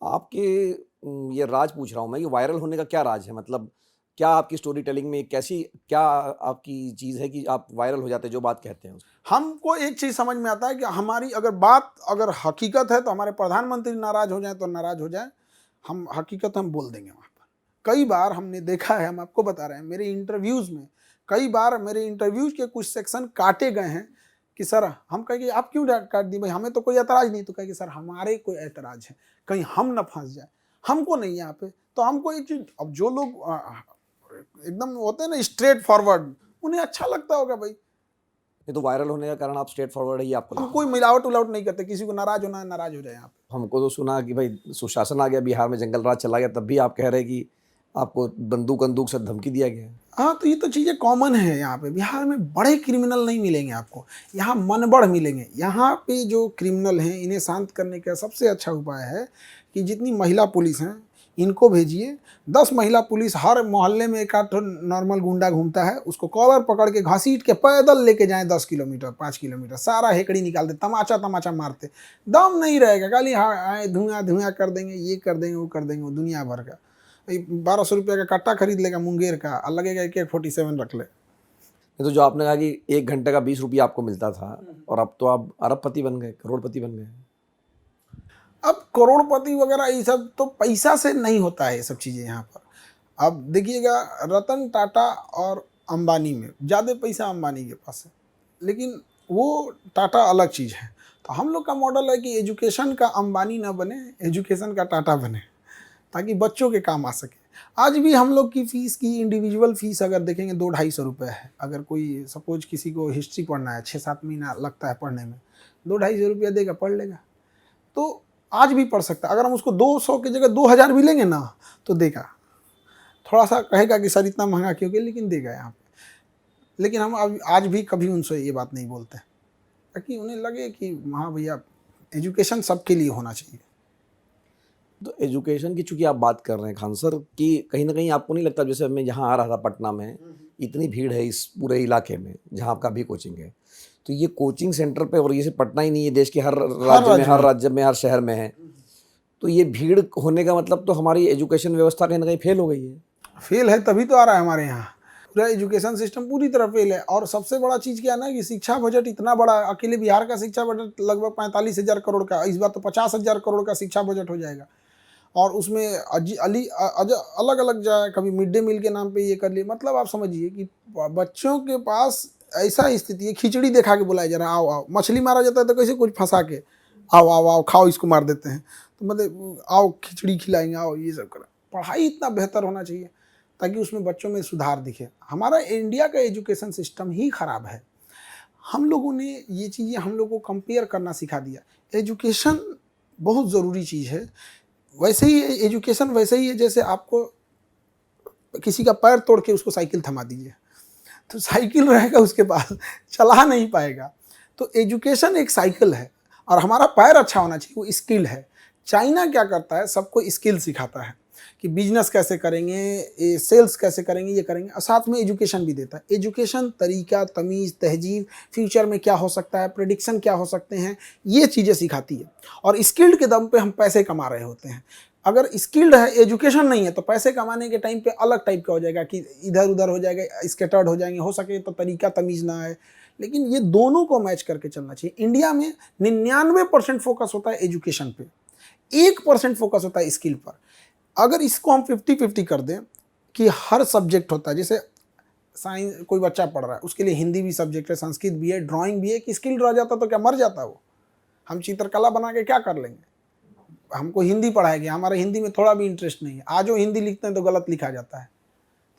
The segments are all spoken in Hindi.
आपके ये राज पूछ रहा हूँ मैं, ये वायरल होने का क्या राज है? मतलब क्या आपकी स्टोरी टेलिंग में कैसी क्या आपकी चीज़ है कि आप वायरल हो जाते हैं, जो बात कहते हैं उसको? हमको एक चीज़ समझ में आता है कि हमारी अगर हकीकत है तो हमारे प्रधानमंत्री नाराज़ हो जाएँ तो नाराज़ हो जाएँ, हम हकीकत हम बोल देंगे वहाँ पर। कई बार हमने देखा है, हम आपको बता रहे हैं, मेरे इंटरव्यूज़ में कई बार मेरे इंटरव्यूज़ के कुछ सेक्शन काटे गए हैं कि सर हम कहें कि आप क्यों काट दिए भाई, हमें तो कोई ऐतराज़ नहीं, तो कहे कि सर हमारे कोई ऐतराज़ है, कहीं हम ना फँस जाए, हमको नहीं है यहाँ पे। तो हमको एक चीज़, अब जो लोग एकदम होते हैं ना स्ट्रेट फॉरवर्ड, उन्हें अच्छा लगता होगा भाई। ये तो वायरल होने का कारण आप स्ट्रेट फॉरवर्ड है, ये आपको हम लगता कोई है? मिलावट-उलावट नहीं करते, किसी को नाराज़ होना है, नाराज़ हो जाए यहाँ पे। हमको तो सुना कि भाई सुशासन आ गया बिहार में, जंगल राज चला गया, तब भी आप कह रहे हैं कि आपको बंदूक-वंदूक से धमकी दिया गया है। हाँ, तो ये तो चीज़ें कॉमन है यहाँ पे। बिहार में बड़े क्रिमिनल नहीं मिलेंगे आपको, यहाँ मनबढ़ मिलेंगे। यहाँ पे जो क्रिमिनल हैं, इन्हें शांत करने का सबसे अच्छा उपाय है कि जितनी महिला पुलिस हैं, इनको भेजिए। 10 महिला पुलिस, हर मोहल्ले में एक आध ठो नॉर्मल गुंडा घूमता है, उसको कॉलर पकड़ के घसीट के पैदल लेके जाएँ 10 किलोमीटर, 5 किलोमीटर, सारा हेकड़ी निकाल दें, तमाचा-तमाचा मारते। दम नहीं रहेगा, खाली हाँ, आए धुआँ-धुआँ कर देंगे, ये कर देंगे, वो कर देंगे, वो दुनिया भर का। 1200 रुपया का कट्टा खरीद लेगा मुंगेर का और लगेगा AK-47 रख ले। ये तो जो आपने कहा कि 1 घंटे का 20 रुपया आपको मिलता था और अब तो आप अरबपति बन गए, करोड़पति बन गए। अब करोड़पति वगैरह ये सब तो पैसा से नहीं होता है, ये सब चीज़ें यहाँ पर। अब देखिएगा, रतन टाटा और अंबानी में ज़्यादा पैसा अंबानी के पास है, लेकिन वो टाटा अलग चीज़ है। तो हम लोग का मॉडल है कि एजुकेशन का अंबानी ना बने, एजुकेशन का टाटा बने, ताकि बच्चों के काम आ सके। आज भी हम लोग की फ़ीस की इंडिविजुअल फ़ीस अगर देखेंगे 200-250 है। अगर कोई सपोज़ किसी को हिस्ट्री पढ़ना है, 6-7 महीना लगता है पढ़ने में, 200-250 देगा, पढ़ लेगा। तो आज भी पढ़ सकता है। अगर हम उसको 200 की जगह 2000 भी लेंगे ना, तो देगा। थोड़ा-सा कहेगा कि सर इतना महँगा क्यों? लेकिन देगा यहाँ पे। लेकिन हम अब आज भी कभी उनसे ये बात नहीं बोलते हैं, ताकि उन्हें लगे कि हाँ भैया, एजुकेशन सबके लिए होना चाहिए। तो एजुकेशन की चूँकि आप बात कर रहे हैं खान सर, कि कहीं न कहीं आपको नहीं लगता, जैसे मैं यहाँ आ रहा था पटना में, इतनी भीड़ है इस पूरे इलाके में, जहाँ आपका भी कोचिंग है। तो ये कोचिंग सेंटर पे, और ये सिर्फ़ पटना ही नहीं है, देश के हर राज्य हर में। राज्य में, हर शहर में है। तो ये भीड़ होने का मतलब तो हमारी एजुकेशन व्यवस्था कहीं न कहीं फ़ेल हो गई है। फेल है तभी तो आ रहा है हमारे यहाँ। पूरा एजुकेशन सिस्टम पूरी तरह फेल है। और सबसे बड़ा चीज़ क्या है ना कि शिक्षा बजट इतना बड़ा, अकेले बिहार का शिक्षा बजट लगभग 45,000 करोड़ का, इस बार तो 50,000 करोड़ का शिक्षा बजट हो जाएगा। और उसमें अलग अलग जाए, कभी मिड डे मील के नाम पे ये कर लिए। मतलब आप समझिए कि बच्चों के पास ऐसा स्थिति है, खिचड़ी देखा के बुलाया जा रहा है, आओ आओ। मछली मारा जाता है तो कैसे कुछ फंसा के, आओ आओ आओ खाओ, इसको मार देते हैं। तो मतलब आओ खिचड़ी खिलाएंगे, आओ ये सब करें। पढ़ाई इतना बेहतर होना चाहिए ताकि उसमें बच्चों में सुधार दिखे। हमारा इंडिया का एजुकेशन सिस्टम ही खराब है। हम लोगों ने ये चीज़ें हम लोग को कंपेयर करना सिखा दिया। एजुकेशन बहुत ज़रूरी चीज़ है। वैसे ही एजुकेशन वैसे ही है जैसे आपको किसी का पैर तोड़ के उसको साइकिल थमा दीजिए, तो साइकिल रहेगा उसके पास, चला नहीं पाएगा। तो एजुकेशन एक साइकिल है और हमारा पैर अच्छा होना चाहिए, वो स्किल है। चाइना क्या करता है, सबको स्किल सिखाता है कि बिजनेस कैसे करेंगे, ये सेल्स कैसे करेंगे, ये करेंगे, और साथ में एजुकेशन भी देता है। एजुकेशन तरीका, तमीज़, तहजीब, फ्यूचर में क्या हो सकता है, प्रेडिक्शन क्या हो सकते हैं, ये चीज़ें सिखाती है। और स्किल्ड के दम पे हम पैसे कमा रहे होते हैं। अगर स्किल्ड है, एजुकेशन नहीं है, तो पैसे कमाने के टाइम पे अलग टाइप का हो जाएगा कि इधर उधर हो जाएगा, स्कैटर्ड हो जाएंगे, हो सके तो तरीका तमीज़ ना आए। लेकिन ये दोनों को मैच करके चलना चाहिए। इंडिया में 99% फोकस होता है एजुकेशन पे, 1% फोकस होता है स्किल पर। अगर इसको हम 50-50 कर दें कि हर सब्जेक्ट होता है, जैसे साइंस कोई बच्चा पढ़ रहा है, उसके लिए हिंदी भी सब्जेक्ट है, संस्कृत भी है, ड्राइंग भी है, कि स्किल रह जाता तो क्या मर जाता वो? हम चित्रकला बना के क्या कर लेंगे? हमको हिंदी पढ़ाया गया, हमारे हिंदी में थोड़ा भी इंटरेस्ट नहीं है, आज वो हिंदी लिखते हैं तो गलत लिखा जाता है,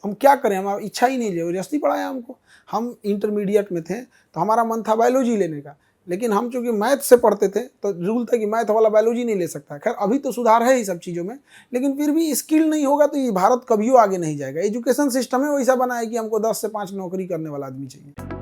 तो हम क्या करें? हमारी इच्छा ही नहीं, जबरदस्ती पढ़ाया हमको। हम इंटरमीडिएट में थे तो हमारा मन था बायोलॉजी लेने का, लेकिन हम चूंकि मैथ से पढ़ते थे तो रूल था कि मैथ वाला बायोलॉजी नहीं ले सकता। खैर अभी तो सुधार है ही सब चीज़ों में, लेकिन फिर भी स्किल नहीं होगा तो ये भारत कभी आगे नहीं जाएगा। एजुकेशन सिस्टम है वैसा बना है कि हमको 10 से 5 नौकरी करने वाला आदमी चाहिए।